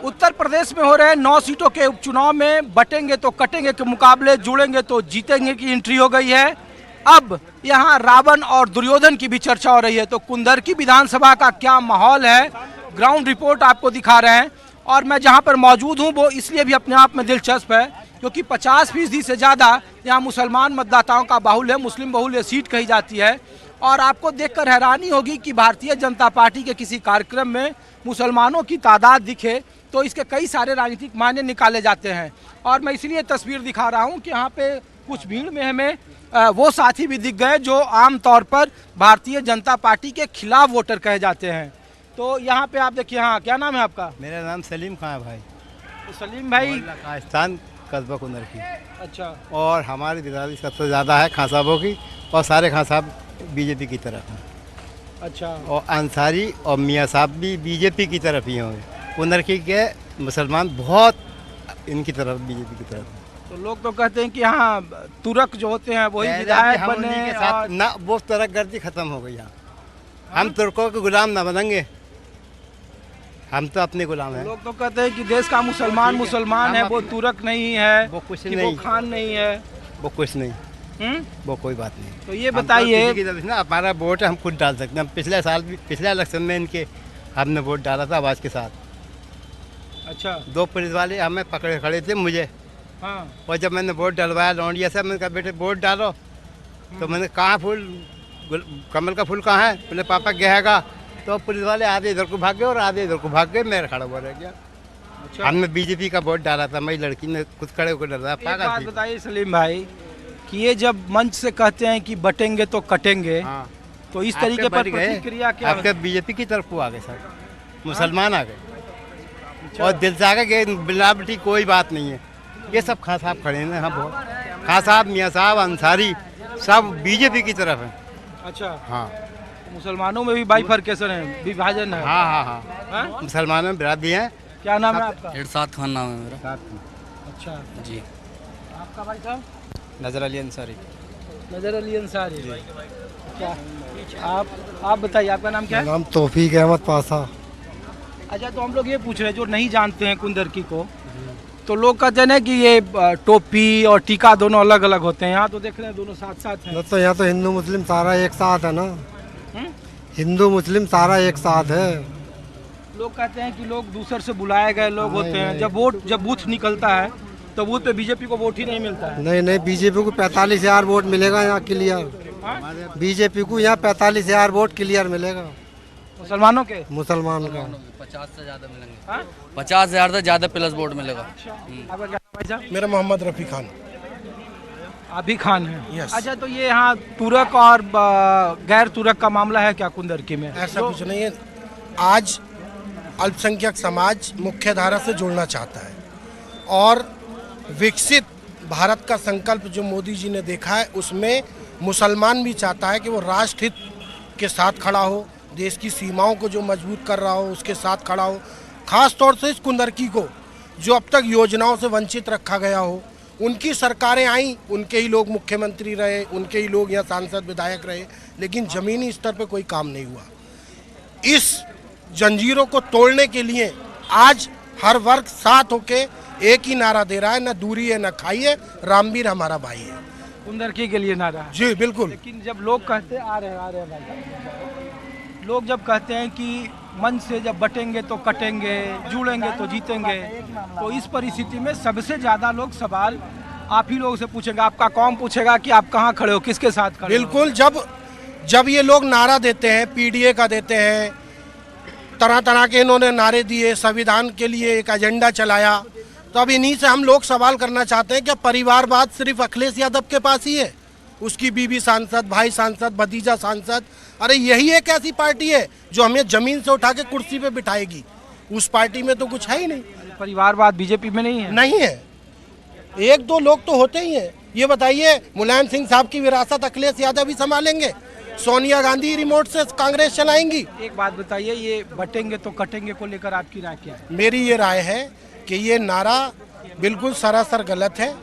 उत्तर प्रदेश में हो रहे 9 सीटों के उपचुनाव में बटेंगे तो कटेंगे के मुकाबले जुड़ेंगे तो जीतेंगे की एंट्री हो गई है। अब यहाँ रावण और दुर्योधन की भी चर्चा हो रही है। तो कुंदरकी विधानसभा का क्या माहौल है, ग्राउंड रिपोर्ट आपको दिखा रहे हैं। और मैं जहाँ पर मौजूद हूँ वो इसलिए भी अपने आप में दिलचस्प है क्योंकि 50% से ज़्यादा यहाँ मुसलमान मतदाताओं का बाहुल्य है, मुस्लिम बहुल्य सीट कही जाती है। और आपको देखकर हैरानी होगी कि भारतीय जनता पार्टी के किसी कार्यक्रम में मुसलमानों की तादाद दिखे तो इसके कई सारे राजनीतिक मायने निकाले जाते हैं। और मैं इसलिए तस्वीर दिखा रहा हूं कि यहाँ पे कुछ भीड़ में हमें वो साथी भी दिख गए जो आमतौर पर भारतीय जनता पार्टी के खिलाफ वोटर कहे जाते हैं। तो यहाँ पे आप देखिए, हाँ क्या नाम है आपका? मेरा नाम सलीम खान है भाई। तो सलीम भाई, राजस्थान कस्बा कुंदरकी। अच्छा। और हमारी बिरादरी सबसे ज़्यादा है खान साहबों की, और सारे खान साहब बीजेपी की तरफ हैं। अच्छा। और अंसारी और मियाँ साहब भी बीजेपी की तरफ ही होंगे। कुंदरकी के मुसलमान बहुत इनकी तरफ, बीजेपी की तरफ। तो लोग तो कहते हैं कि यहाँ तुरक जो होते हैं वही विधायक बने के साथ ना, वो तुरक गर्दी खत्म हो गई यहाँ। हम तुर्कों के गुलाम ना बनेंगे, हम तो अपने गुलाम हैं। लोग तो कहते हैं कि देश का मुसलमान मुसलमान है, वो तुरक नहीं है, वो कुछ कि नहीं, वो खान नहीं है, वो कुछ नहीं, वो कोई बात नहीं। तो ये बताइए ना, हमारा वोट हम खुद डाल सकते हैं। हम पिछले साल भी, पिछले इलेक्शन में इनके हमने वोट डाला था आवाज़ के साथ। अच्छा। 2 पुलिस वाले हमें पकड़े खड़े थे मुझे। हाँ। और जब मैंने वोट डलवाया लौंडिया से, मैंने कहा बेटे वोट डालो, तो मैंने कहाँ फूल, कमल का फूल कहाँ है? बोले पापा गहेगा। तो पुलिस वाले आधे इधर को भाग गए और आधे इधर को भाग गए, मेरा खड़ा हुआ रह गया। अच्छा। हमने बीजेपी का वोट डाला था, मेरी लड़की ने खुद खड़े होकर डरा। एक बात बताइए सलीम भाई कि ये जब मंच से कहते हैं कि बटेंगे तो कटेंगे, हाँ। तो इस तरीके पर प्रतिक्रिया क्या? आपके बीजेपी की तरफ को आ गए सर, मुसलमान आ गए। और दिल से आ गए कि बिलावटी कोई बात नहीं है। ये सब खान साहब खड़े हैं। हाँ, बहुत खान साहब, मियाँ साहब, अंसारी सब बीजेपी की तरफ हैं। अच्छा। हाँ। मुसलमानों में भी बाइफर्केशन है, विभाजन है। हाँ हाँ हाँ, मुसलमानों में बिरादरी हैं। क्या नाम है आपका? इरशाद खान नाम है मेरा। अच्छा जी। आपका भाई साहब? नजर अली अंसारी। नजर अली अंसारी। क्या आप बताइए, आपका नाम क्या है? नाम तौफीक अहमद पासा। अच्छा, तो हम लोग ये पूछ रहे हैं जो नहीं जानते हैं कुंदरकी को, तो लोग कहते हैं ना कि ये टोपी और टीका दोनों अलग अलग होते हैं। यहाँ तो देख रहे हैं दोनों साथ साथ हैं। तो यहाँ तो हिंदू मुस्लिम सारा एक साथ है ना, हिंदू मुस्लिम सारा एक साथ है। लोग कहते हैं कि लोग दूसरे से बुलाए गए लोग होते हैं। जब बूथ निकलता है तो बूथ पे बीजेपी को वोट ही नहीं मिलता है। नहीं, बीजेपी को 45,000 वोट मिलेगा यहाँ क्लियर। बीजेपी को यहाँ 45,000 वोट क्लियर मिलेगा। मुसलमानों के? मुसलमान का 50 से ज्यादा मिलेंगे। 50,000 से ज्यादा प्लस वोट मिलेगा। आपका क्या भाई साहब? मेरा मोहम्मद रफ़ी खान। अभी खान है। यस। अच्छा, तो ये यहाँ तुरक और गैर तुरक का मामला है क्या कुंदरकी में? ऐसा कुछ नहीं है। आज अल्पसंख्यक समाज मुख्य धारा से जुड़ना चाहता है और विकसित भारत का संकल्प जो मोदी जी ने देखा है उसमें मुसलमान भी चाहता है कि वो राष्ट्र हित के साथ खड़ा हो, देश की सीमाओं को जो मजबूत कर रहा हो उसके साथ खड़ा हो। खास तौर से इस कुंदरकी को जो अब तक योजनाओं से वंचित रखा गया हो, उनकी सरकारें आई, उनके ही लोग मुख्यमंत्री रहे, उनके ही लोग यहाँ सांसद विधायक रहे, लेकिन ज़मीनी स्तर पे कोई काम नहीं हुआ। इस जंजीरों को तोड़ने के लिए आज हर वर्ग साथ होके एक ही नारा दे रहा है, न दूरी है न खाई है, रामवीर हमारा भाई है। कुंदरकी के लिए नारा है। जी बिल्कुल। लेकिन जब लोग कहते आ रहे हैं भाई, लोग जब कहते हैं कि मन से जब बटेंगे तो कटेंगे, जुड़ेंगे तो जीतेंगे, तो इस परिस्थिति में सबसे ज़्यादा लोग सवाल आप ही लोगों से पूछेंगे। आपका कौन पूछेगा कि आप कहाँ खड़े हो, किसके साथ खड़े हो? बिल्कुल। जब ये लोग नारा देते हैं, पीडीए का देते हैं, तरह तरह के इन्होंने नारे दिए, संविधान के लिए एक एजेंडा चलाया, तो अब इन्हीं से हम लोग सवाल करना चाहते हैं कि परिवारवाद सिर्फ अखिलेश यादव के पास ही है? उसकी बीवी सांसद, भाई सांसद, भतीजा सांसद। अरे यही एक ऐसी पार्टी है जो हमें जमीन से उठा के कुर्सी पे बिठाएगी। उस पार्टी में तो कुछ है ही नहीं। परिवारवाद बीजेपी में नहीं है? नहीं है। 1-2 लोग तो होते ही हैं। ये बताइए, मुलायम सिंह साहब की विरासत अखिलेश यादव ही संभालेंगे? सोनिया गांधी रिमोट से कांग्रेस चलाएंगी? एक बात बताइए, ये बटेंगे तो कटेंगे को लेकर आपकी राय क्या है? मेरी ये राय है कि ये नारा बिल्कुल सरासर गलत है।